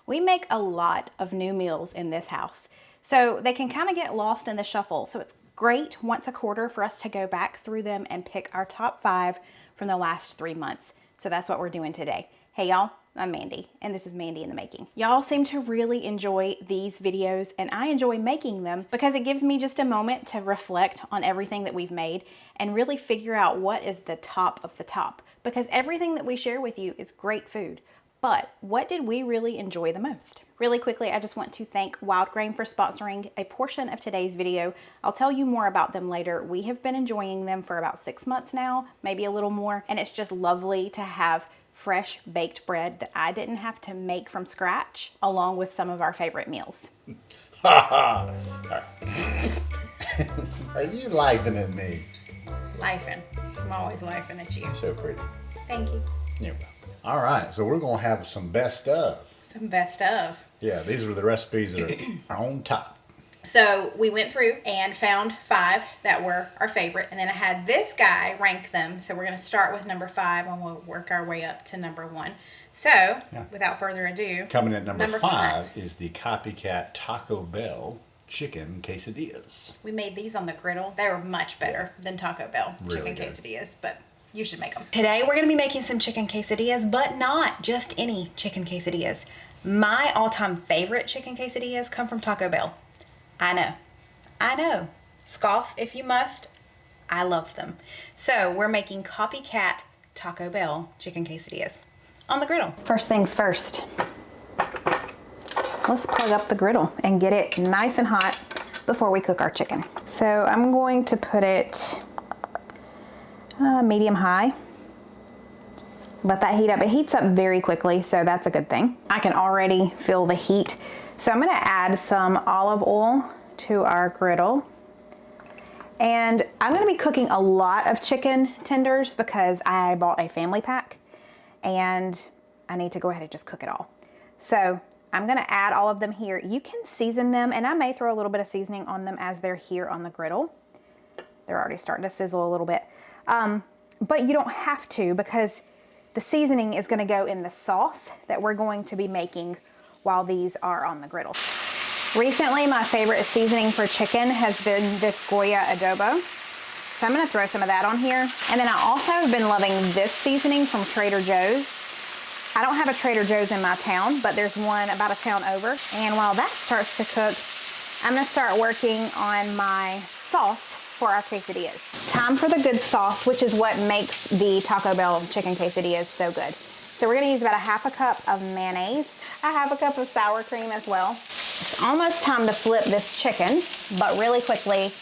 We make a lot of new meals in this house, so they can kind of get lost in the shuffle. So it's great once a quarter for us to go back through them and pick our top 5 from the last 3 months. So that's what we're doing today. Hey y'all, I'm Mandy, and this is Mandy in the Making. Y'all seem to really enjoy these videos, and I enjoy making them because it gives me just a moment to reflect on everything that we've made and really figure out what is the top of the top. Because everything that we share with you is great food. But what did we really enjoy the most? Really quickly, I just want to thank Wild Grain for sponsoring a portion of today's video. I'll tell you more about them later. We have been enjoying them for about 6 months now, maybe a little more, and it's just lovely to have fresh baked bread that I didn't have to make from scratch, along with some of our favorite meals. Ha ha! Are you laughing at me? Laughing. I'm always laughing at you. So pretty. Thank you. Yeah. All right, so we're gonna have some best of. Some best of. Yeah, these are the recipes that are on top. So we went through and found 5 that were our favorite, and then I had this guy rank them. So we're going to start with number 5 and we'll work our way up to number 1. So without further ado, coming at number 5 is the Copycat Taco Bell chicken quesadillas. We made these on the griddle. They were much better than Taco Bell Really chicken good. quesadillas, but you should make them. Today we're going to be making some chicken quesadillas, but not just any chicken quesadillas. My all-time favorite chicken quesadillas come from Taco Bell. I know. Scoff if you must. I love them. So we're making Copycat Taco Bell chicken quesadillas on the griddle. First things first. Let's plug up the griddle and get it nice and hot before we cook our chicken. So I'm going to put it medium high. Let that heat up. It heats up very quickly, so that's a good thing. I can already feel the heat. So I'm gonna add some olive oil to our griddle. And I'm gonna be cooking a lot of chicken tenders because I bought a family pack and I need to go ahead and just cook it all. So I'm gonna add all of them here. You can season them, and I may throw a little bit of seasoning on them as they're here on the griddle. They're already starting to sizzle a little bit. But you don't have to, because the seasoning is gonna go in the sauce that we're going to be making while these are on the griddle. Recently, my favorite seasoning for chicken has been this Goya adobo. So I'm gonna throw some of that on here. And then I also have been loving this seasoning from Trader Joe's. I don't have a Trader Joe's in my town, but there's one about a town over. And while that starts to cook, I'm gonna start working on my sauce for our quesadillas. Time for the good sauce, which is what makes the Taco Bell chicken quesadillas so good. So we're gonna use about a 1/2 cup of mayonnaise, a 1/2 cup of sour cream as well. It's almost time to flip this chicken, but really quickly,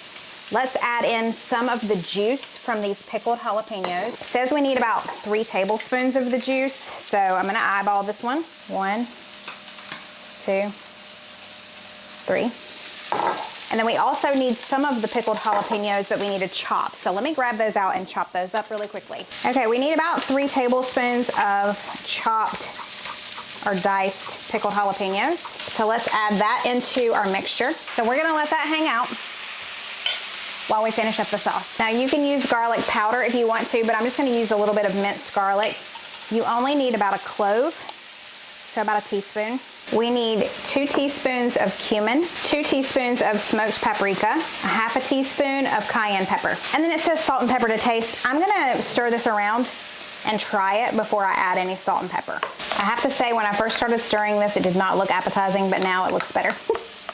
let's add in some of the juice from these pickled jalapenos. It says we need about 3 tablespoons of the juice, so I'm gonna eyeball this one. 1, 2, 3. And then we also need some of the pickled jalapenos that we need to chop. So let me grab those out and chop those up really quickly. Okay, we need about 3 tablespoons of chopped or diced pickled jalapenos. So let's add that into our mixture. So we're gonna let that hang out while we finish up the sauce. Now you can use garlic powder if you want to, but I'm just gonna use a little bit of minced garlic. You only need about a clove, so about a teaspoon. We need 2 teaspoons of cumin, 2 teaspoons of smoked paprika, a 1/2 teaspoon of cayenne pepper. And then it says salt and pepper to taste. I'm gonna stir this around and try it before I add any salt and pepper. I have to say, when I first started stirring this, it did not look appetizing, but now it looks better.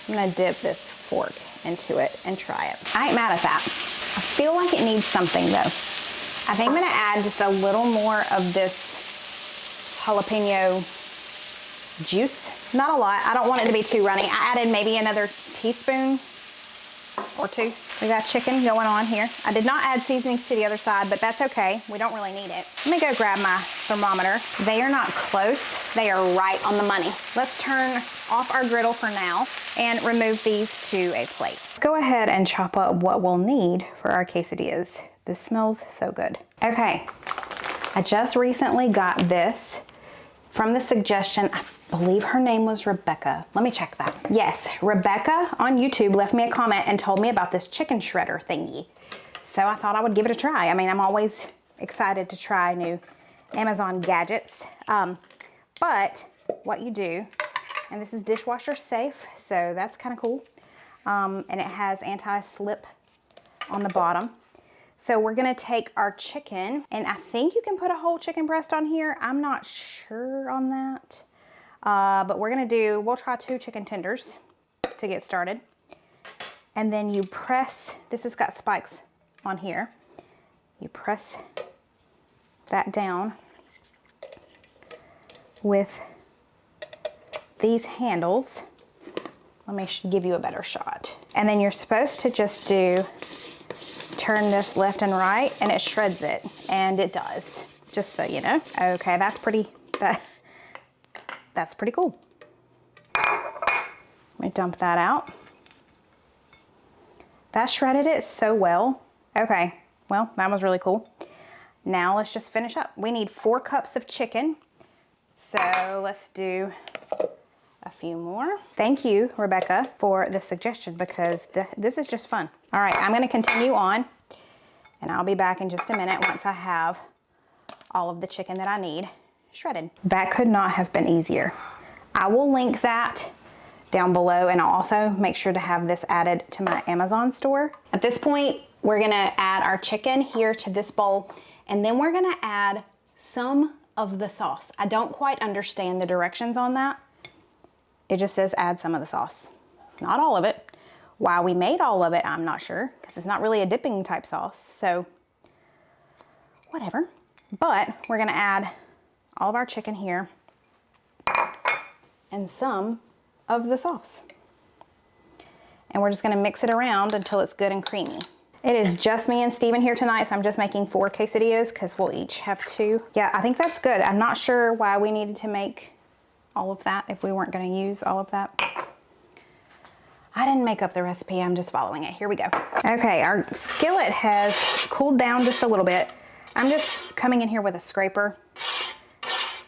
I'm gonna dip this fork into it and try it. I ain't mad at that. I feel like it needs something though. I think I'm gonna add just a little more of this jalapeno juice. Not a lot. I don't want it to be too runny. I added maybe another teaspoon or 2. We got chicken going on here. I did not add seasonings to the other side, but that's okay. We don't really need it. Let me go grab my thermometer. They are not close. They are right on the money. Let's turn off our griddle for now and remove these to a plate. Go ahead and chop up what we'll need for our quesadillas. This smells so good. Okay, I just recently got this from the suggestion. I believe her name was Rebecca. Let me check that. Yes, Rebecca on YouTube left me a comment and told me about this chicken shredder thingy. So I thought I would give it a try. I mean, I'm always excited to try new Amazon gadgets. But what you do And this is dishwasher safe, so that's kind of cool. And it has anti-slip on the bottom. So we're gonna take our chicken, and I think you can put a whole chicken breast on here. I'm not sure on that. But we'll try 2 chicken tenders to get started. And then you press, this has got spikes on here. You press that down with these handles. Let me give you a better shot. And then you're supposed to just turn this left and right, and it shreds it, and it does, just so you know. Okay, that's pretty cool. Let me dump that out. That shredded it so well. Okay, well, that was really cool. Now let's just finish up. We need 4 cups of chicken. So let's do a few more. Thank you, Rebecca, for the suggestion, because this is just fun. All right, I'm gonna continue on, and I'll be back in just a minute once I have all of the chicken that I need shredded. That could not have been easier. I will link that down below, and I'll also make sure to have this added to my Amazon store. At this point, we're gonna add our chicken here to this bowl, and then we're gonna add some of the sauce. I don't quite understand the directions on that. It just says add some of the sauce, not all of it. Why we made all of it, I'm not sure, because it's not really a dipping type sauce, so whatever. But we're gonna add all of our chicken here and some of the sauce. And we're just gonna mix it around until it's good and creamy. It is just me and Steven here tonight, so I'm just making 4 quesadillas because we'll each have 2. Yeah, I think that's good. I'm not sure why we needed to make all of that if we weren't gonna use all of that. I didn't make up the recipe, I'm just following it. Here we go. Okay, our skillet has cooled down just a little bit. I'm just coming in here with a scraper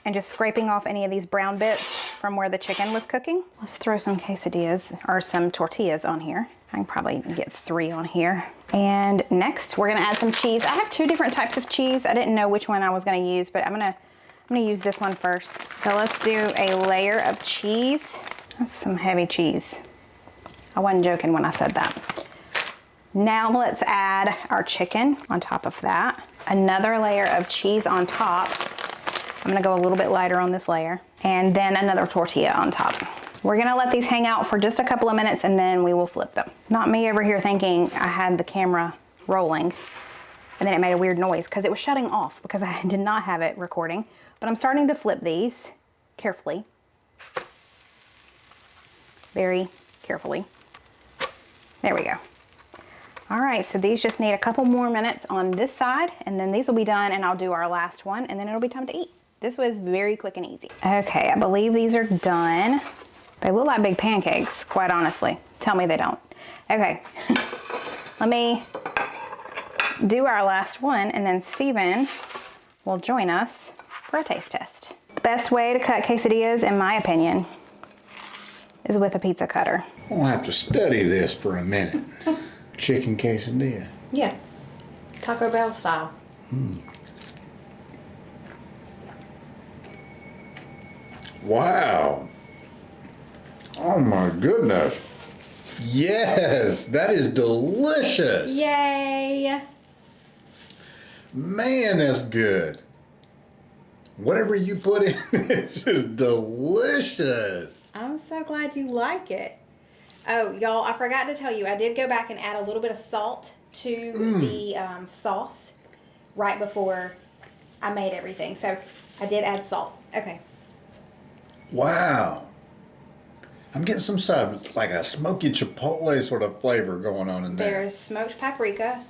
and just scraping off any of these brown bits from where the chicken was cooking. Let's throw some quesadillas or some tortillas on here. I can probably get 3 on here. And next we're gonna add some cheese. I have 2 different types of cheese. I didn't know which one I was gonna use, but I'm gonna use this one first. So let's do a layer of cheese. That's some heavy cheese. I wasn't joking when I said that. Now let's add our chicken on top of that. Another layer of cheese on top. I'm gonna go a little bit lighter on this layer. And then another tortilla on top. We're gonna let these hang out for just a couple of minutes, and then we will flip them. Not me over here thinking I had the camera rolling and then it made a weird noise because it was shutting off because I did not have it recording. But I'm starting to flip these carefully. Very carefully. There we go. All right, so these just need a couple more minutes on this side, and then these will be done, and I'll do our last one, and then it'll be time to eat. This was very quick and easy. Okay, I believe these are done. They look like big pancakes, quite honestly. Tell me they don't. Okay, let me do our last one, and then Steven will join us for a taste test. The best way to cut quesadillas, in my opinion, is with a pizza cutter. I'll have to study this for a minute. Chicken quesadilla. Yeah, Taco Bell style. Wow. Oh my goodness. Yes, that is delicious. Yay! Man, that's good. Whatever you put in this is delicious. I'm so glad you like it. Oh, y'all, I forgot to tell you, I did go back and add a little bit of salt to the sauce right before I made everything. So I did add salt. Okay. Wow. I'm getting some sort of like a smoky chipotle sort of flavor going on in there. There's smoked paprika.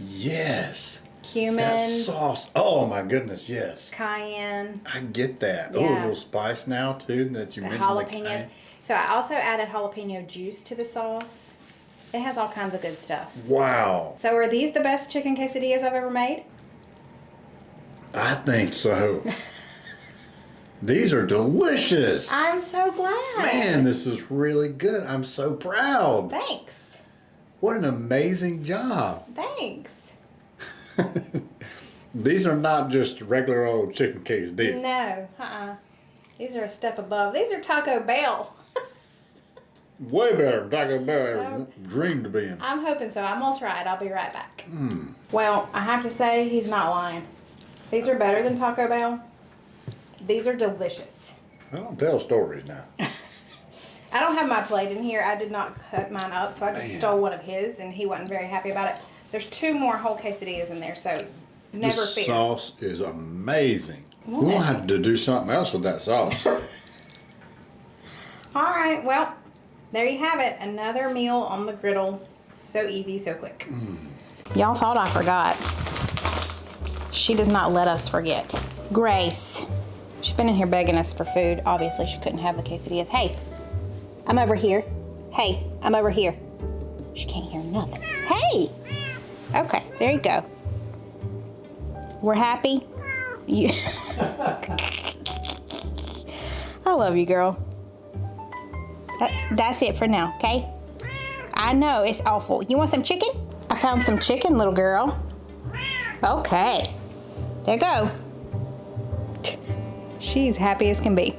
Yes. Cumin. That sauce. Oh my goodness, yes. Cayenne. I get that. Yeah. Oh, a little spice now too that you mentioned. Jalapenos. So I also added jalapeno juice to the sauce. It has all kinds of good stuff. Wow. So are these the best chicken quesadillas I've ever made? I think so. These are delicious. I'm so glad. Man, this is really good. I'm so proud. Thanks. What an amazing job. Thanks. These are not just regular old chicken quesadillas. No, These are a step above. These are Taco Bell. Way better than Taco Bell ever dreamed of being. I'm hoping so. I'm gonna try it. I'll be right back. Well, I have to say he's not lying. These are better than Taco Bell. These are delicious. I don't tell stories now. I don't have my plate in here. I did not cut mine up, so I just stole one of his, and he wasn't very happy about it. There's 2 more whole quesadillas in there, so never This fear. sauce is amazing. Well, We'll have to do something else with that sauce. All right, well, there you have it. Another meal on the griddle. So easy, so quick. Y'all thought I forgot. She does not let us forget. Grace. She's been in here begging us for food. Obviously, she couldn't have the quesadillas. Hey, I'm over here. Hey, I'm over here. She can't hear nothing. Hey! Okay, there you go. We're happy? Yeah. I love you, girl. That's it for now, okay? I know, it's awful. You want some chicken? I found some chicken, little girl. Okay. There you go. She's happy as can be.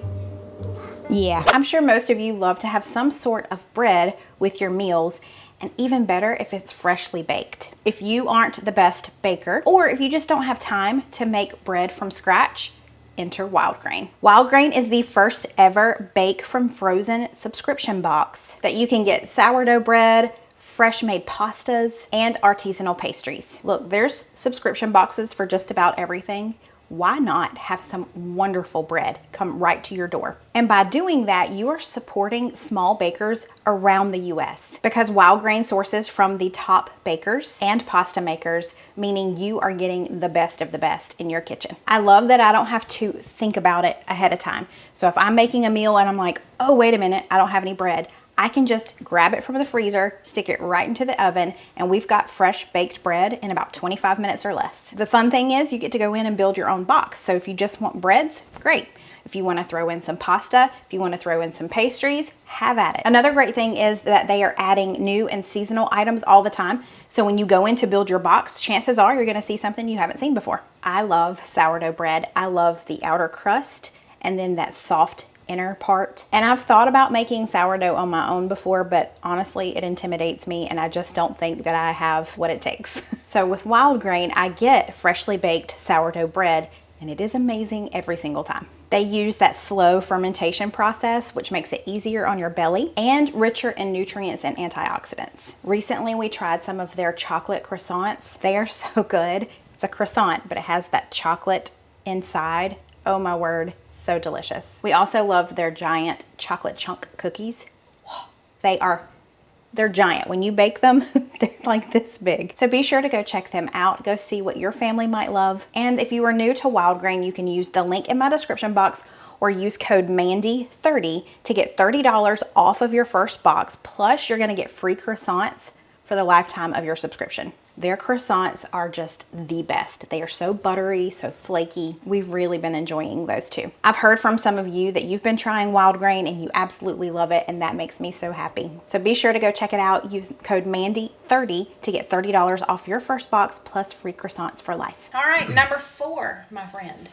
Yeah, I'm sure most of you love to have some sort of bread with your meals, and even better if it's freshly baked. If you aren't the best baker, or if you just don't have time to make bread from scratch, enter Wild Grain. Wild Grain is the first ever bake from frozen subscription box that you can get sourdough bread, fresh made pastas, and artisanal pastries. Look, there's subscription boxes for just about everything. Why not have some wonderful bread come right to your door? And by doing that, you are supporting small bakers around the US, because Wild Grain sources from the top bakers and pasta makers, meaning you are getting the best of the best in your kitchen. I love that I don't have to think about it ahead of time. So if I'm making a meal and I'm like, oh, wait a minute, I don't have any bread, I can just grab it from the freezer, stick it right into the oven, and we've got fresh baked bread in about 25 minutes or less. The fun thing is you get to go in and build your own box. So if you just want breads, great. If you want to throw in some pasta, if you want to throw in some pastries, have at it. Another great thing is that they are adding new and seasonal items all the time. So when you go in to build your box, chances are you're going to see something you haven't seen before. I love sourdough bread. I love the outer crust and then that soft inner part. And I've thought about making sourdough on my own before, but honestly, it intimidates me and I just don't think that I have what it takes. So with Wild Grain, I get freshly baked sourdough bread, and it is amazing every single time. They use that slow fermentation process, which makes it easier on your belly and richer in nutrients and antioxidants. Recently, we tried some of their chocolate croissants. They are so good. It's a croissant, but it has that chocolate inside. Oh my word. So delicious. We also love their giant chocolate chunk cookies. They're giant. When you bake them, they're like this big. So be sure to go check them out. Go see what your family might love. And if you are new to Wild Grain, you can use the link in my description box or use code MANDY30 to get $30 off of your first box. Plus, you're gonna get free croissants for the lifetime of your subscription. Their croissants are just the best. They are so buttery, so flaky. We've really been enjoying those too. I've heard from some of you that you've been trying Wild Grain and you absolutely love it, and that makes me so happy. So be sure to go check it out. Use code MANDY30 to get $30 off your first box plus free croissants for life. All right, number 4, my friend.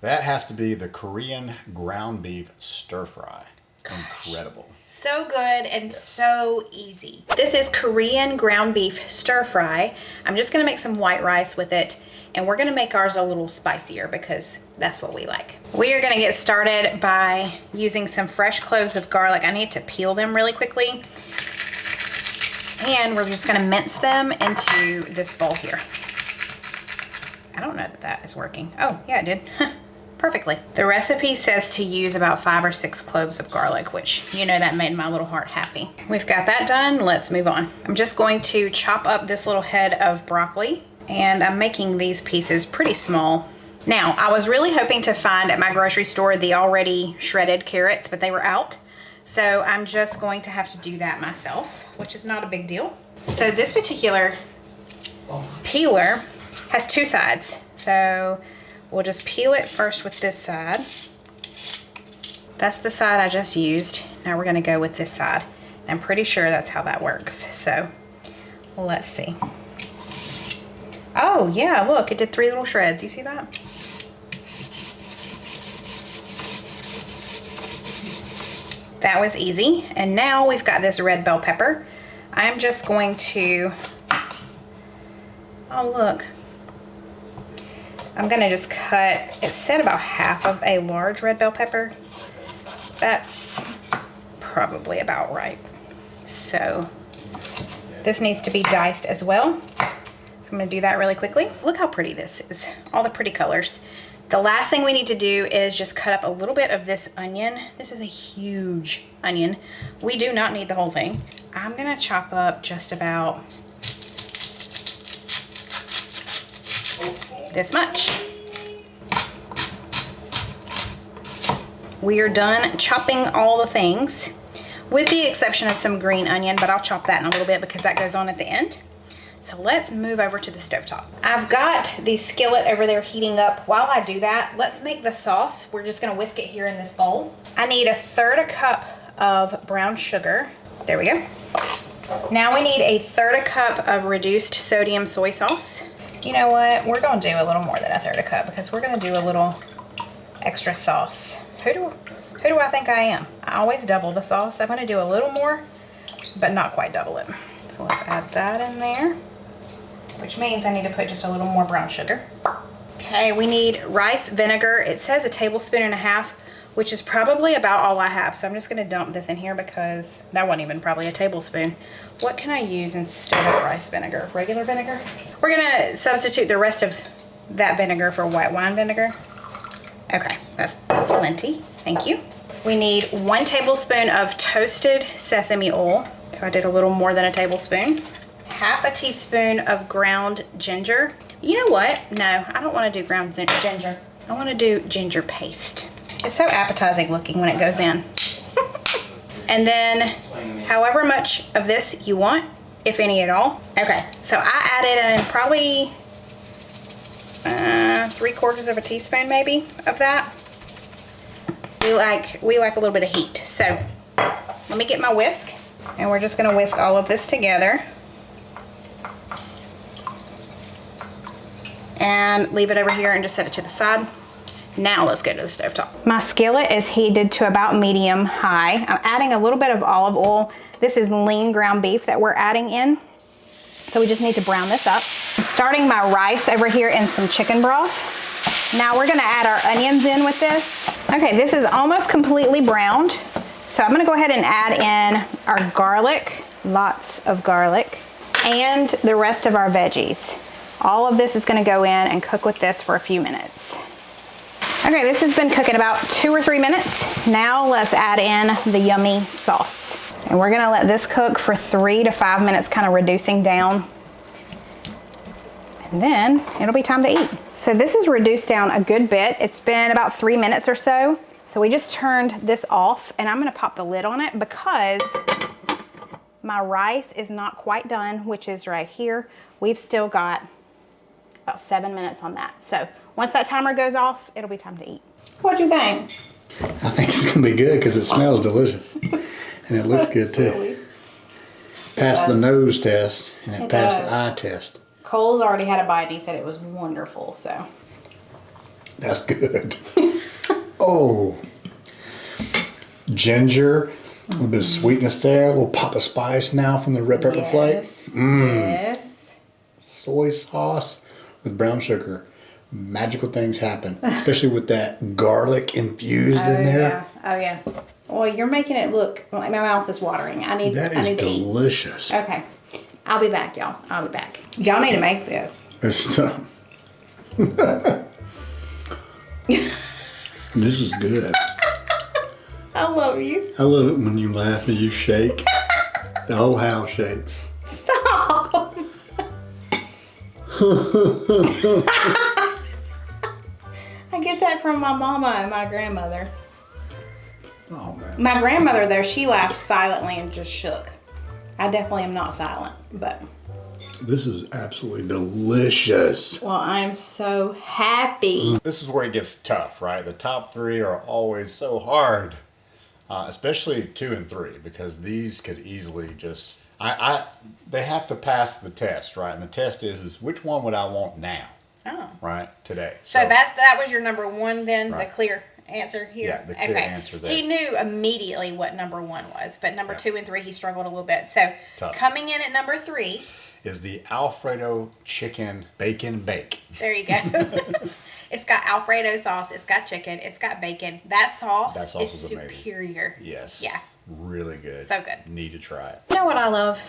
That has to be the Korean ground beef stir fry. Incredible. So good and so easy. This is Korean ground beef stir fry. I'm just gonna make some white rice with it, and we're gonna make ours a little spicier because that's what we like. We are gonna get started by using some fresh cloves of garlic. I need to peel them really quickly. And we're just gonna mince them into this bowl here. I don't know that that is working. Oh, yeah, it did. Perfectly. The recipe says to use about 5 or 6 cloves of garlic, which, you know, that made my little heart happy. We've got that done. Let's move on. I'm just going to chop up this little head of broccoli, and I'm making these pieces pretty small. Now, I was really hoping to find at my grocery store the already shredded carrots, but they were out. So I'm just going to have to do that myself, which is not a big deal. So this particular peeler has 2 sides. So we'll just peel it first with this side. That's the side I just used. Now we're gonna go with this side. I'm pretty sure that's how that works. So let's see. Oh yeah, look, it did 3 little shreds. You see that? That was easy. And now we've got this red bell pepper. I'm just going to, oh look, I'm gonna just cut, it said about half of a large red bell pepper. That's probably about right. So this needs to be diced as well. So I'm gonna do that really quickly. Look how pretty this is, all the pretty colors. The last thing we need to do is just cut up a little bit of this onion. This is a huge onion. We do not need the whole thing. I'm gonna chop up just about this much. We are done chopping all the things, with the exception of some green onion, but I'll chop that in a little bit because that goes on at the end. So let's move over to the stovetop. I've got the skillet over there heating up. While I do that, let's make the sauce. We're just gonna whisk it here in this bowl. I need 1/3 cup of brown sugar. There we go. Now we need 1/3 cup of reduced sodium soy sauce. You know what? We're gonna do a little more than 1/3 cup because we're gonna do a little extra sauce. Who do I think I am? I always double the sauce. I'm gonna do a little more, but not quite double it. So let's add that in there, which means I need to put just a little more brown sugar. Okay, we need rice vinegar. It says 1.5 tablespoons, which is probably about all I have. So I'm just gonna dump this in here because that wasn't even probably a tablespoon. What can I use instead of rice vinegar? Regular vinegar? We're gonna substitute the rest of that vinegar for white wine vinegar. Okay, that's plenty, thank you. We need 1 tablespoon of toasted sesame oil. So I did a little more than a tablespoon. 1/2 teaspoon of ground ginger. You know what? No, I don't want to do ground ginger. I want to do ginger paste. It's so appetizing looking when it goes in. And then however much of this you want, if any at all. Okay, so I added in probably 3/4 teaspoon maybe of that. We like a little bit of heat. So let me get my whisk. And we're just gonna whisk all of this together and leave it over here and just set it to the side. Now let's go to the stovetop. My skillet is heated to about medium high. I'm adding a little bit of olive oil. This is lean ground beef that we're adding in. So we just need to brown this up. I'm starting my rice over here in some chicken broth. Now we're gonna add our onions in with this. Okay, this is almost completely browned. So I'm gonna go ahead and add in our garlic, lots of garlic, and the rest of our veggies. All of this is gonna go in and cook with this for a few minutes. Okay, this has been cooking about 2 or 3 minutes. Now let's add in the yummy sauce. And we're gonna let this cook for 3 to 5 minutes, kind of reducing down. And then it'll be time to eat. So this is reduced down a good bit. It's been about 3 minutes or so. So we just turned this off and I'm gonna pop the lid on it because my rice is not quite done, which is right here. We've still got about 7 minutes on that. So once that timer goes off, it'll be time to eat. What'd you think? I think it's gonna be good because it smells delicious. And it looks good too. Passed the nose test and it passed the eye test. Cole's already had a bite and he said it was wonderful, so. That's good. Oh, ginger, a little bit of sweetness there, a little pop of spice now from the red pepper flake. Yes. Soy sauce with brown sugar. Magical things happen, especially with that garlic infused in there. Yeah. Oh yeah. Well, you're making it look, my mouth is watering. I need That to is delicious. eat. Okay. I'll be back, y'all. I'll be back. Y'all need to make this. It's This is good. I love you. I love it when you laugh and you shake. The whole house shakes. Stop. I get that from my mama and my grandmother. Oh man. My grandmother though, she laughed silently and just shook. I definitely am not silent, but. This is absolutely delicious. Well, I'm so happy. This is where it gets tough, right? The top 3 are always so hard, especially 2 and 3, because these could easily just, they have to pass the test, right? And the test is which one would I want now? Oh. Right, today. So that was your number 1 then, right. the clear. answer here? Yeah, the clear answer there. He knew immediately what number 1 was, but number 2 and 3 he struggled a little bit. So Tough. Coming in at number 3 is the Alfredo chicken bacon bake. There you go. It's got Alfredo sauce, it's got chicken, it's got bacon. That sauce is superior. Amazing. Yes. Yeah. Really good. So good. Need to try it. You know what I love?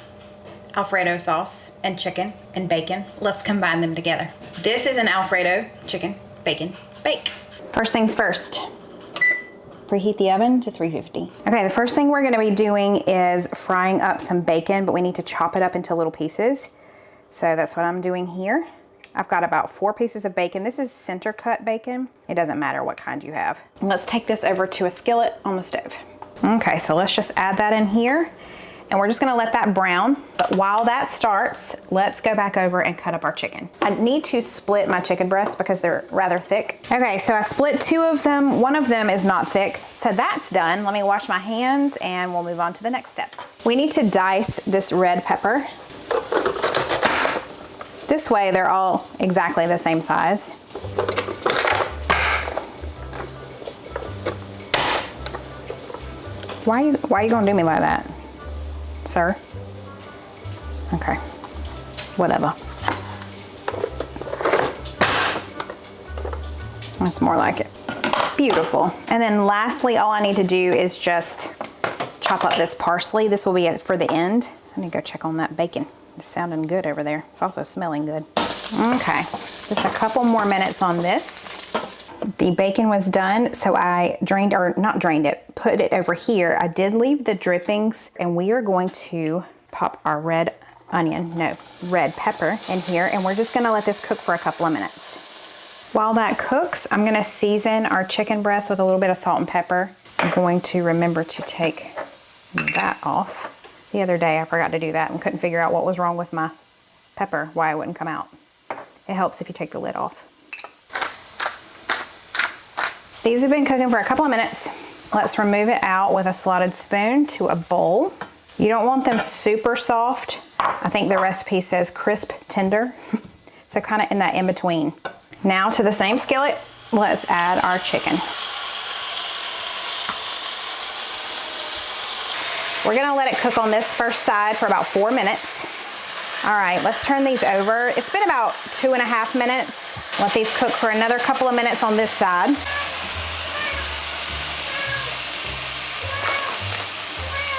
Alfredo sauce and chicken and bacon. Let's combine them together. This is an Alfredo chicken bacon bake. First things first. Preheat the oven to 350. Okay, the first thing we're gonna be doing is frying up some bacon, but we need to chop it up into little pieces. So that's what I'm doing here. I've got about 4 pieces of bacon. This is center cut bacon. It doesn't matter what kind you have. Let's take this over to a skillet on the stove. Okay, so let's just add that in here and we're just gonna let that brown. But while that starts, let's go back over and cut up our chicken. I need to split my chicken breasts because they're rather thick. Okay, so I split 2 of them. One of them is not thick, so that's done. Let me wash my hands and we'll move on to the next step. We need to dice this red pepper. This way they're all exactly the same size. Why are you gonna do me like that, sir? Okay, whatever. That's more like it. Beautiful. And then lastly, all I need to do is just chop up this parsley. This will be it for the end. I need to go check on that bacon. It's sounding good over there. It's also smelling good. Okay, just a couple more minutes on this. The bacon was done, so I drained, or not drained it, put it over here. I did leave the drippings, and we are going to pop our red pepper in here, and we're just gonna let this cook for a couple of minutes. While that cooks, I'm gonna season our chicken breast with a little bit of salt and pepper. I'm going to remember to take that off. The other day I forgot to do that and couldn't figure out what was wrong with my pepper, why it wouldn't come out. It helps if you take the lid off. These have been cooking for a couple of minutes. Let's remove it out with a slotted spoon to a bowl. You don't want them super soft. I think the recipe says crisp tender. So kind of in that in between. Now to the same skillet, let's add our chicken. We're gonna let it cook on this first side for about 4 minutes. All right, let's turn these over. It's been about 2.5 minutes. Let these cook for another couple of minutes on this side.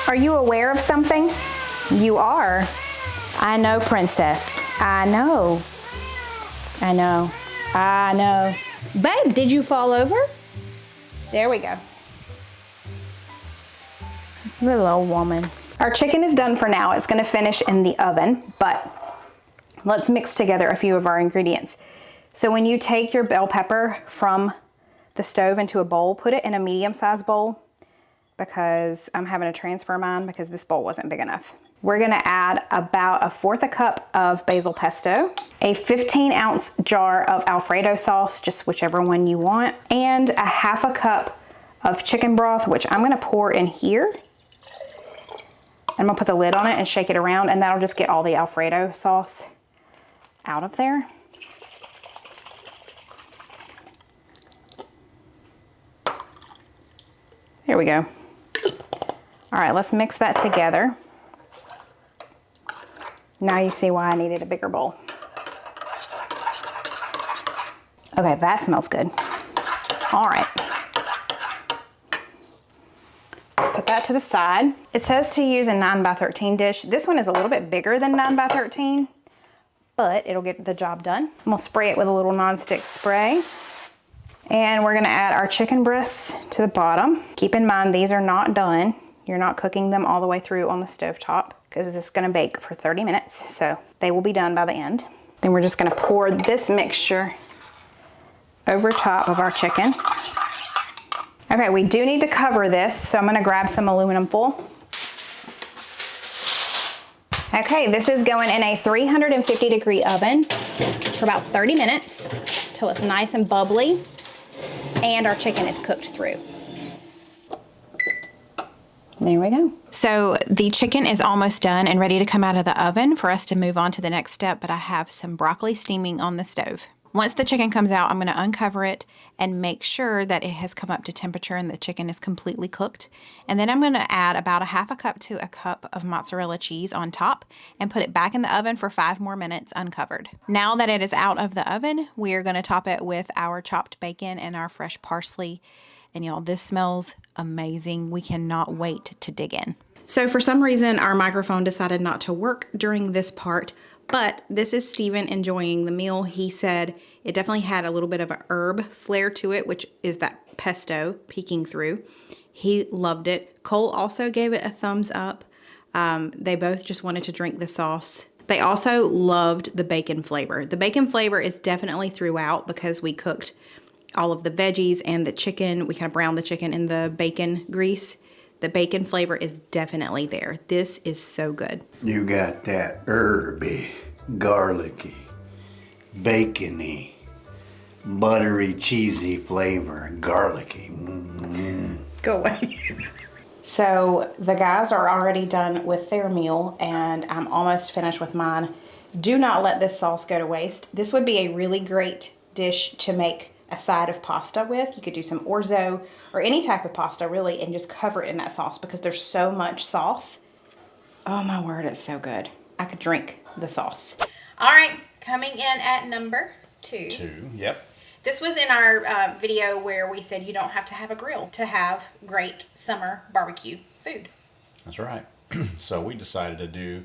Are you aware of something? You are. I know, princess. I know. I know. I know. Babe, did you fall over? There we go. Little old woman. Our chicken is done for now. It's gonna finish in the oven, but let's mix together a few of our ingredients. So when you take your bell pepper from the stove into a bowl, put it in a medium-sized bowl, because I'm having to transfer mine because this bowl wasn't big enough. We're gonna add about 1/4 cup of basil pesto, a 15-ounce jar of Alfredo sauce, just whichever one you want, and 1/2 cup of chicken broth, which I'm gonna pour in here. I'm gonna put the lid on it and shake it around, and that'll just get all the Alfredo sauce out of there. There we go. All right, let's mix that together. Now you see why I needed a bigger bowl. Okay, that smells good. All right. Let's put that to the side. It says to use a 9x13 dish. This one is a little bit bigger than 9x13, but it'll get the job done. I'm gonna spray it with a little nonstick spray. And we're gonna add our chicken breasts to the bottom. Keep in mind, these are not done. You're not cooking them all the way through on the stovetop because it's gonna bake for 30 minutes. So they will be done by the end. Then we're just gonna pour this mixture over top of our chicken. Okay, we do need to cover this, so I'm gonna grab some aluminum foil. Okay, this is going in a 350-degree oven for about 30 minutes till it's nice and bubbly and our chicken is cooked through. There we go. So the chicken is almost done and ready to come out of the oven for us to move on to the next step, but I have some broccoli steaming on the stove. Once the chicken comes out, I'm going to uncover it and make sure that it has come up to temperature and the chicken is completely cooked. And then I'm going to add about a half a cup to a cup of mozzarella cheese on top and put it back in the oven for 5 more minutes uncovered. Now that it is out of the oven, we are going to top it with our chopped bacon and our fresh parsley. And y'all, this smells amazing. We cannot wait to dig in. So for some reason, our microphone decided not to work during this part, but this is Steven enjoying the meal. He said it definitely had a little bit of an herb flair to it, which is that pesto peeking through. He loved it. Cole also gave it a thumbs up. They both just wanted to drink the sauce. They also loved the bacon flavor. The bacon flavor is definitely throughout because we cooked all of the veggies and the chicken. We kind of browned the chicken in the bacon grease. The bacon flavor is definitely there. This is so good. You got that herby, garlicky, bacony, buttery, cheesy flavor, garlicky. Go away. So the guys are already done with their meal and I'm almost finished with mine. Do not let this sauce go to waste. This would be a really great dish to make a side of pasta with. You could do some orzo or any type of pasta really and just cover it in that sauce because there's so much sauce. Oh my word, it's so good. I could drink the sauce. All right, coming in at number 2. 2, yep. This was in our video where we said you don't have to have a grill to have great summer barbecue food. That's right. So we decided to do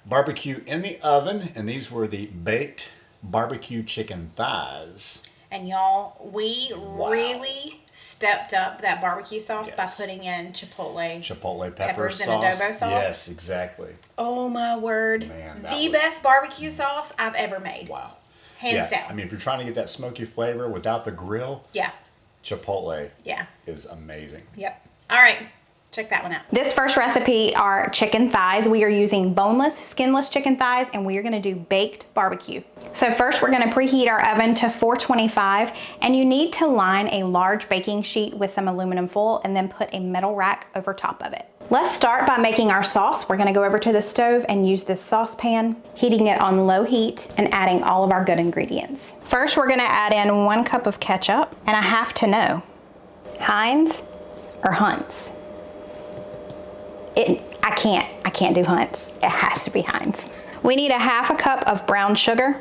barbecue in the oven, and these were the baked barbecue chicken thighs. And y'all, we really stepped up that barbecue sauce by Yes. putting in Chipotle pepper peppers sauce. and adobo sauce. Yes, exactly. Oh my word. Man, that the was- best barbecue sauce I've ever made. Wow. Hands down. I mean, if you're trying to get that smoky flavor without the grill, Yeah. Chipotle Yeah. is amazing. Yep. All right. Check that one out. This first recipe are chicken thighs. We are using boneless, skinless chicken thighs, and we are gonna do baked barbecue. So first we're gonna preheat our oven to 425, and you need to line a large baking sheet with some aluminum foil and then put a metal rack over top of it. Let's start by making our sauce. We're gonna go over to the stove and use this saucepan, heating it on low heat and adding all of our good ingredients. First, we're gonna add in 1 cup of ketchup, and I have to know, Heinz or Hunt's? I can't do Hunt's. It has to be Heinz. We need a half a cup of brown sugar.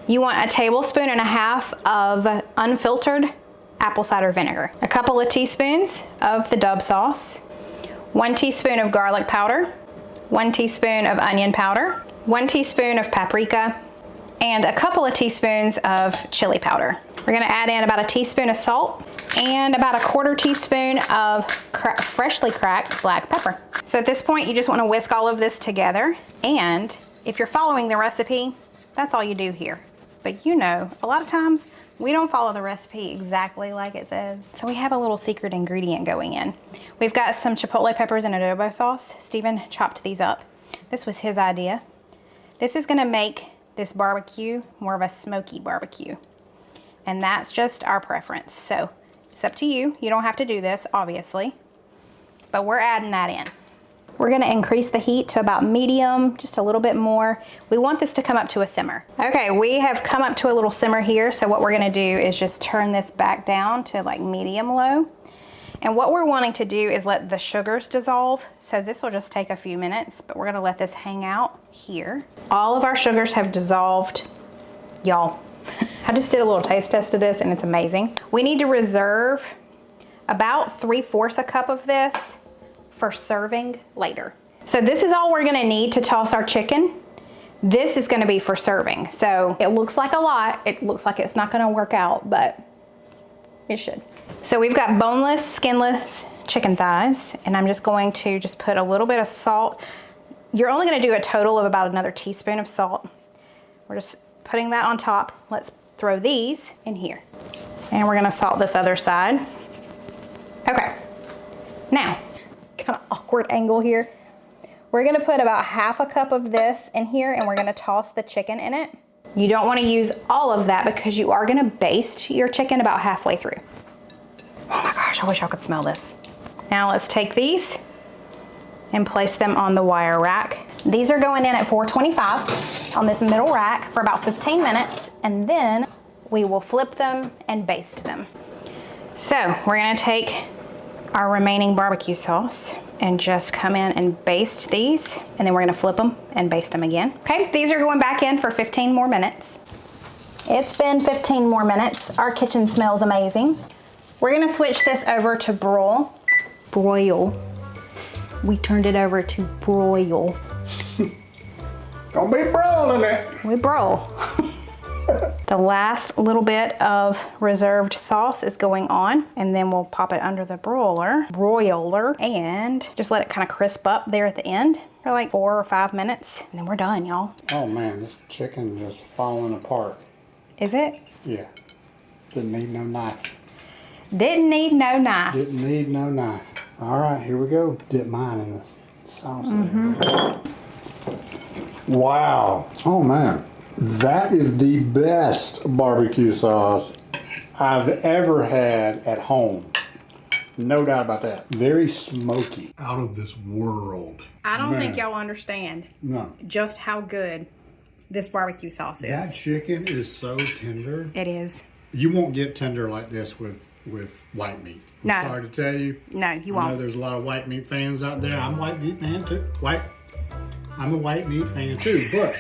You want a tablespoon and a half of unfiltered apple cider vinegar, a couple of teaspoons of the Dub sauce, 1 teaspoon of garlic powder, 1 teaspoon of onion powder, 1 teaspoon of paprika, and a couple of teaspoons of chili powder. We're gonna add in about a teaspoon of salt and about a 1/4 teaspoon of freshly cracked black pepper. So at this point, you just wanna whisk all of this together. And if you're following the recipe, that's all you do here. But you know, a lot of times we don't follow the recipe exactly like it says. So we have a little secret ingredient going in. We've got some chipotle peppers and adobo sauce. Steven chopped these up. This was his idea. This is gonna make this barbecue more of a smoky barbecue. And that's just our preference. So it's up to you. You don't have to do this, obviously, but we're adding that in. We're gonna increase the heat to about medium, just a little bit more. We want this to come up to a simmer. Okay, we have come up to a little simmer here. So what we're gonna do is just turn this back down to like medium low. And what we're wanting to do is let the sugars dissolve. So this will just take a few minutes, but we're gonna let this hang out here. All of our sugars have dissolved. Y'all, I just did a little taste test of this and it's amazing. We need to reserve about 3/4 a cup of this for serving later. So this is all we're gonna need to toss our chicken. This is gonna be for serving. So it looks like a lot. It looks like it's not gonna work out, but it should. So we've got boneless, skinless chicken thighs, and I'm just going to just put a little bit of salt. You're only gonna do a total of about another teaspoon of salt. We're just putting that on top. Let's throw these in here. And we're gonna salt this other side. Okay, now, kind of awkward angle here. We're gonna put about half a cup of this in here and we're gonna toss the chicken in it. You don't wanna use all of that because you are gonna baste your chicken about halfway through. Oh my gosh, I wish I could smell this. Now let's take these and place them on the wire rack. These are going in at 425 on this middle rack for about 15 minutes, and then we will flip them and baste them. So we're gonna take our remaining barbecue sauce and just come in and baste these, and then we're gonna flip them and baste them again. Okay, these are going back in for 15 more minutes. It's been 15 more minutes. Our kitchen smells amazing. We're gonna switch this over to broil. Broil. We turned it over to broil. Don't be broiling it. We broil. The last little bit of reserved sauce is going on, and then we'll pop it under the broiler, and just let it kind of crisp up there at the end for like 4 or 5 minutes, and then we're done, y'all. Oh man, this chicken just falling apart. Is it? Yeah. Didn't need no knife. Didn't need no knife. Didn't need no knife. All right, here we go. Dip mine in this sauce. Wow. Oh man. That is the best barbecue sauce I've ever had at home. No doubt about that. Very smoky. Out of this world. I don't think y'all understand No. just how good this barbecue sauce is. That chicken is so tender. It is. You won't get tender like this with white meat. I'm No. sorry to tell you. No, you I know won't. there's a lot of white meat fans out there. I'm a white meat fan too. I'm a white meat fan too, but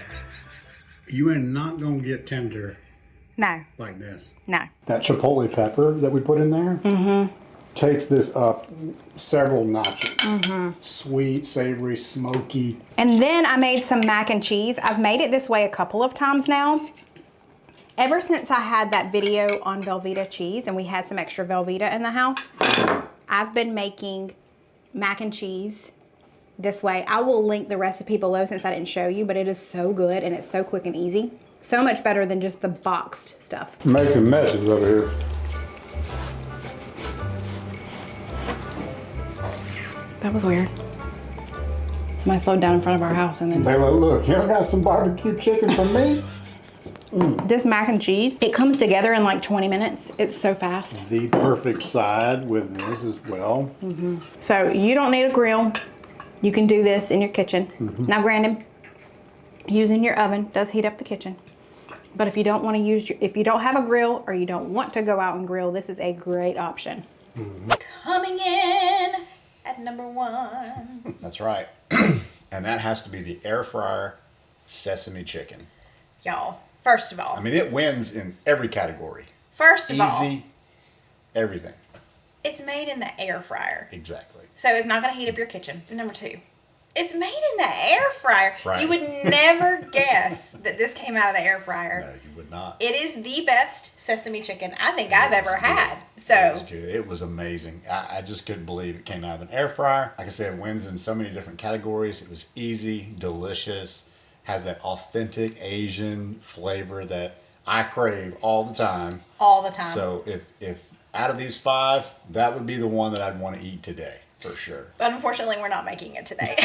you are not gonna get tender No, like this. no. That chipotle pepper that we put in there takes this up several notches. Sweet, savory, smoky. And then I made some mac and cheese. I've made it this way a couple of times now. Ever since I had that video on Velveeta cheese and we had some extra Velveeta in the house, I've been making mac and cheese this way. I will link the recipe below since I didn't show you, but it is so good and it's so quick and easy. So much better than just the boxed stuff. Making messes over here. That was weird. Somebody slowed down in front of our house and then... Hey, look, y'all got some barbecue chicken for me? This mac and cheese, it comes together in like 20 minutes. It's so fast. The perfect side with this as well. So you don't need a grill. You can do this in your kitchen. Now granted, using your oven does heat up the kitchen. But if you don't want to use if you don't have a grill or you don't want to go out and grill, this is a great option. Coming in at number 1. That's right. And that has to be the air fryer sesame chicken. Y'all, first of all. I mean, it wins in every category. First of all. Easy, everything. It's made in the air fryer. Exactly. So it's not going to heat up your kitchen. Number 2. It's made in the air fryer. Right. You would never guess that this came out of the air fryer. No, you would not. It is the best sesame chicken I think I've It ever was good. had. It So was good. It was amazing. I just couldn't believe it came out of an air fryer. Like I said, it wins in so many different categories. It was easy, delicious, has that authentic Asian flavor that I crave all the time. all the time. So if out of these 5, that would be the one that I'd want to eat today, for sure. But unfortunately, we're not making it today.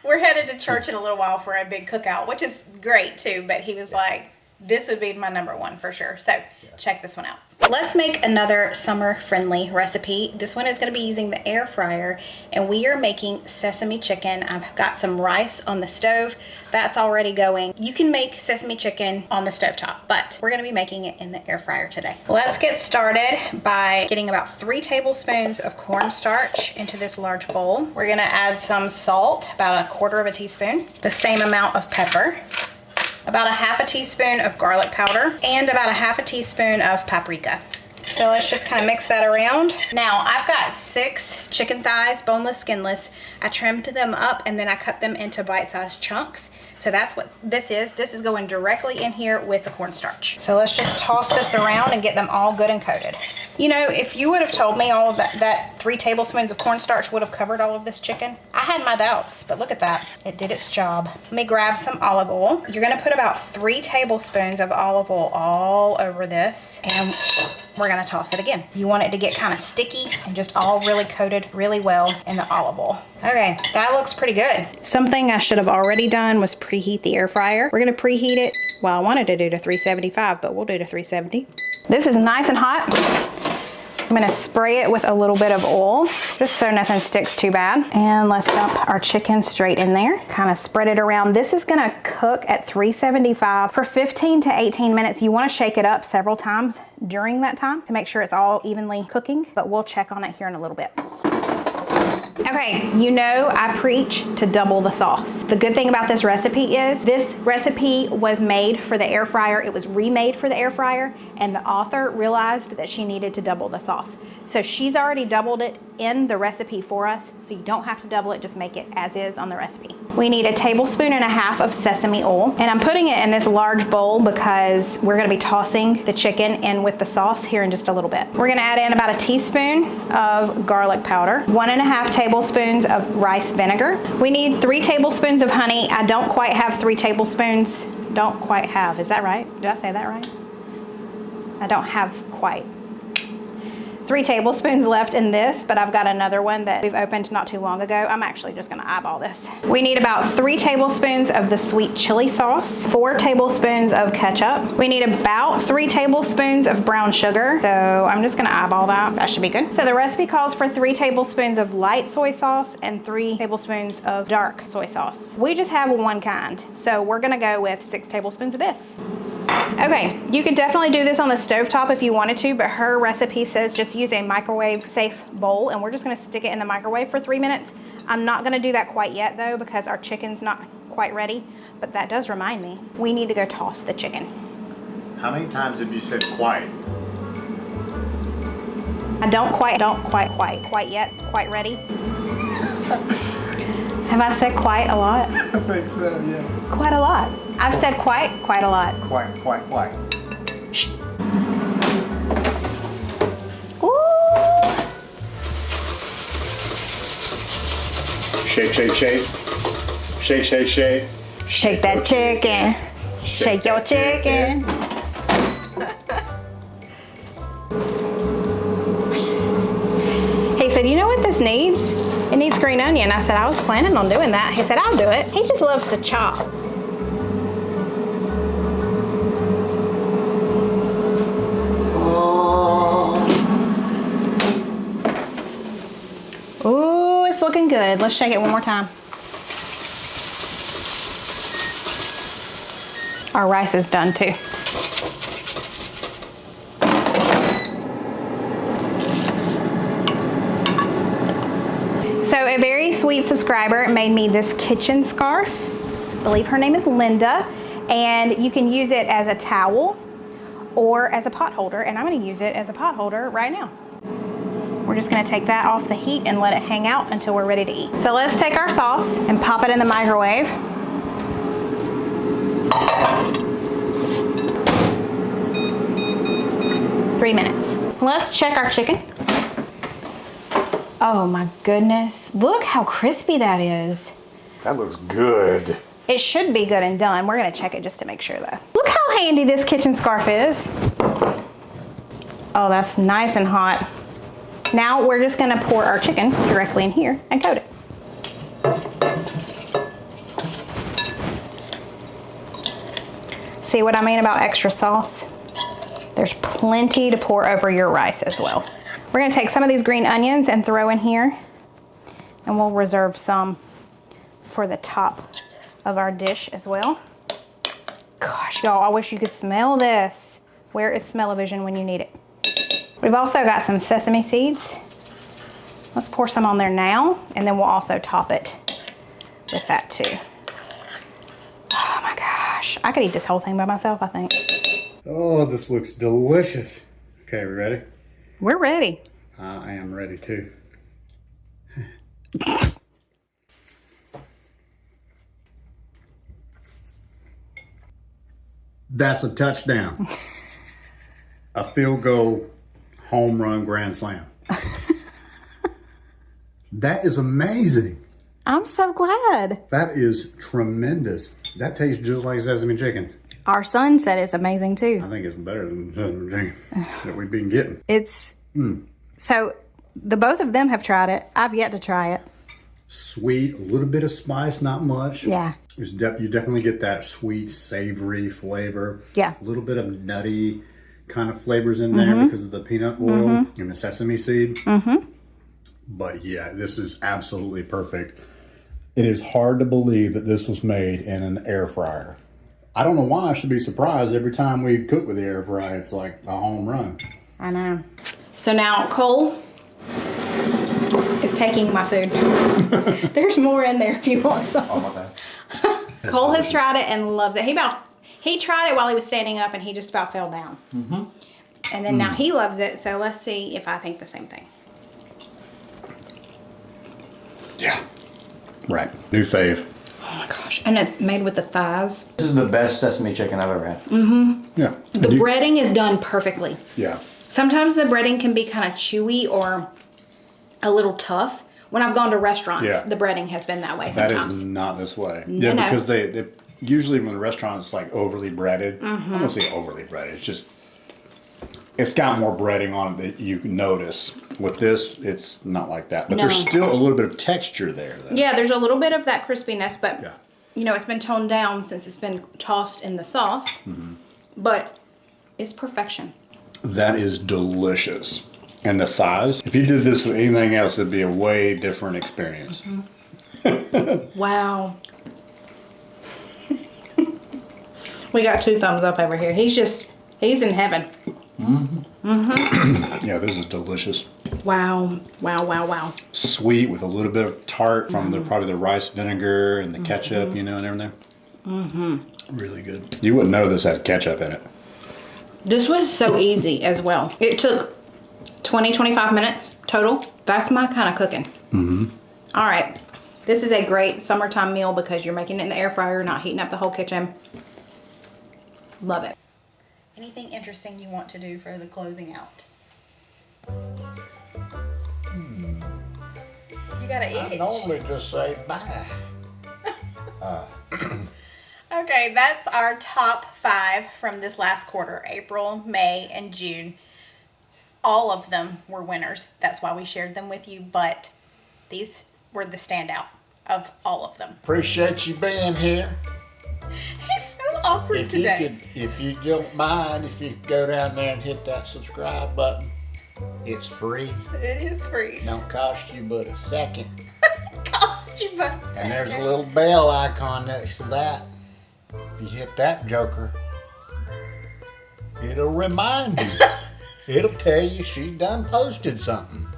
We're headed to church in a little while for a big cookout, which is great too. But he was like, this would be my number 1 for sure. So check this one out. Let's make another summer-friendly recipe. This one is going to be using the air fryer, and we are making sesame chicken. I've got some rice on the stove. That's already going. You can make sesame chicken on the stovetop, but we're going to be making it in the air fryer today. Let's get started by getting about 3 tablespoons of cornstarch into this large bowl. We're going to add some salt, about 1/4 teaspoon, the same amount of pepper, about 1/2 teaspoon of garlic powder, and about 1/2 teaspoon of paprika. So let's just kind of mix that around. Now I've got 6 chicken thighs, boneless, skinless. I trimmed them up and then I cut them into bite-sized chunks. So that's what this is. This is going directly in here with the cornstarch. So let's just toss this around and get them all good and coated. You know, if you would have told me all of that 3 tablespoons of cornstarch would have covered all of this chicken, I had my doubts, but look at that. It did its job. Let me grab some olive oil. You're gonna put about 3 tablespoons of olive oil all over this, and we're gonna toss it again. You want it to get kind of sticky and just all really coated really well in the olive oil. Okay, that looks pretty good. Something I should have already done was preheat the air fryer. We're gonna preheat it. Well, I wanted to do to 375, but we'll do to 370. This is nice and hot. I'm gonna spray it with a little bit of oil, just so nothing sticks too bad. And let's dump our chicken straight in there. Kind of spread it around. This is gonna cook at 375 for 15 to 18 minutes. You wanna shake it up several times during that time to make sure it's all evenly cooking, but we'll check on it here in a little bit. Okay, you know I preach to double the sauce. The good thing about this recipe is this recipe was made for the air fryer. It was remade for the air fryer, and the author realized that she needed to double the sauce. So she's already doubled it in the recipe for us, so you don't have to double it, just make it as is on the recipe. We need 1.5 tablespoons of sesame oil, and I'm putting it in this large bowl because we're gonna be tossing the chicken in with the sauce here in just a little bit. We're gonna add in about 1 teaspoon of garlic powder, 1.5 tablespoons of rice vinegar. We need 3 tablespoons of honey. I don't quite have 3 tablespoons. Don't quite have, is that right? Did I say that right? I don't have quite 3 tablespoons left in this, but I've got another one that we've opened not too long ago. I'm actually just gonna eyeball this. We need about 3 tablespoons of the sweet chili sauce, 4 tablespoons of ketchup. We need about 3 tablespoons of brown sugar. So I'm just gonna eyeball that. That should be good. So the recipe calls for 3 tablespoons of light soy sauce and 3 tablespoons of dark soy sauce. We just have one kind, so we're gonna go with 6 tablespoons of this. Okay, you could definitely do this on the stovetop if you wanted to, but her recipe says just use a microwave safe bowl, and we're just gonna stick it in the microwave for 3 minutes. I'm not gonna do that quite yet though, because our chicken's not quite ready, but that does remind me, we need to go toss the chicken. How many times have you said quiet? I don't quite yet, quite ready. Have I said quite a lot? I think so, yeah. Quite a lot. I've said quite a lot. Quite. Shh. Ooh. Shake. Shake that chicken. Shake your chicken. He said, you know what this needs? It needs green onion. I said, I was planning on doing that. He said, I'll do it. He just loves to chop. Ooh, it's looking good. Let's shake it one more time. Our rice is done too. So a very sweet subscriber made me this kitchen scarf. I believe her name is Linda, and you can use it as a towel or as a pot holder, and I'm gonna use it as a pot holder right now. We're just gonna take that off the heat and let it hang out until we're ready to eat. So let's take our sauce and pop it in the microwave. Three minutes. Let's check our chicken. Oh my goodness. Look how crispy that is. That looks good. It should be good and done. We're gonna check it just to make sure though. Look how handy this kitchen scarf is. Oh, that's nice and hot. Now we're just gonna pour our chicken directly in here and coat it. See what I mean about extra sauce? There's plenty to pour over your rice as well. We're gonna take some of these green onions and throw in here, and we'll reserve some for the top of our dish as well. Gosh, y'all, I wish you could smell this. Where is smell-o-vision when you need it? We've also got some sesame seeds. Let's pour some on there now, and then we'll also top it with that too. Oh my gosh, I could eat this whole thing by myself, I think. Oh, this looks delicious. Okay, we ready? We're ready. I am ready too. That's a touchdown. A field goal, home run, grand slam. That is amazing. I'm so glad. That is tremendous. That tastes just like sesame chicken. Our son said it's amazing too. I think it's better than sesame chicken that we've been getting. It's, so the both of them have tried it. I've yet to try it. Sweet, a little bit of spice, not much. Yeah. You definitely get that sweet, savory flavor. Yeah. A little bit of nutty kind of flavors in there because of the peanut oil and the sesame seed. But yeah, this is absolutely perfect. It is hard to believe that this was made in an air fryer. I don't know why I should be surprised. Every time we cook with the air fryer, it's like a home run. I know. So now Cole is taking my food. There's more in there if you want some. Oh my God. Cole has tried it and loves it. He tried it while he was standing up and he just about fell down. And then now he loves it. So let's see if I think the same thing. Yeah. Right. New fave. Oh my gosh. And it's made with the thighs. This is the best sesame chicken I've ever had. Yeah. The breading is done perfectly. Yeah. Sometimes the breading can be kind of chewy or a little tough. When I've gone to restaurants, Yeah. the breading has been that way That sometimes. is not this way. No, Yeah, no. because they usually when the restaurant is like overly breaded. I'm gonna say overly breaded. It's just it's got more breading on it that you can notice. With this, it's not like that. But No. there's still a little bit of texture there. Though. Yeah, there's a little bit of that crispiness, but Yeah. you know, it's been toned down since it's been tossed in the sauce. But it's perfection. That is delicious. And the thighs, if you did this with anything else, it'd be a way different experience. Wow. We got 2 thumbs up over here. He's in heaven. Yeah, this is delicious. Wow. Wow, wow, wow. Sweet with a little bit of tart from probably the rice vinegar and the ketchup, you know, and everything. Really good. You wouldn't know this had ketchup in it. This was so easy as well. It took 20, 25 minutes total. That's my kind of cooking. All right. This is a great summertime meal because you're making it in the air fryer, not heating up the whole kitchen. Love it. Anything interesting you want to do for the closing out? You got to I eat. normally just say bye. Okay, that's our top 5 from this last quarter, April, May, and June. All of them were winners. That's why we shared them with you, but these were the standout of all of them. Appreciate you being here. He's so awkward today. If you don't mind, if you go down there and hit that subscribe button, it's free. It is free. Don't cost you but a second. Cost you but a And there's a second. little bell icon next to that. If you hit that joker, it'll remind you. It'll tell you she done posted something.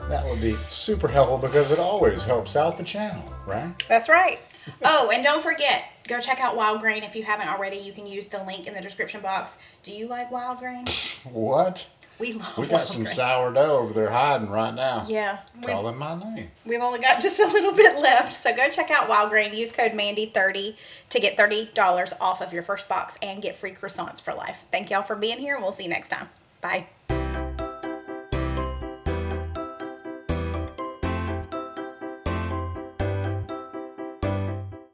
That would be super helpful because it always helps out the channel, right? That's right. Oh, and don't forget, go check out Wild Grain if you haven't already. You can use the link in the description box. Do you like Wild Grain? What? We love We got Wild some Grain. sourdough over there hiding right now. Yeah. Calling my name. We've only got just a little bit left, so go check out Wild Grain. Use code Mandy30 to get $30 off of your first box and get free croissants for life. Thank y'all for being here, and we'll see you next time. Bye.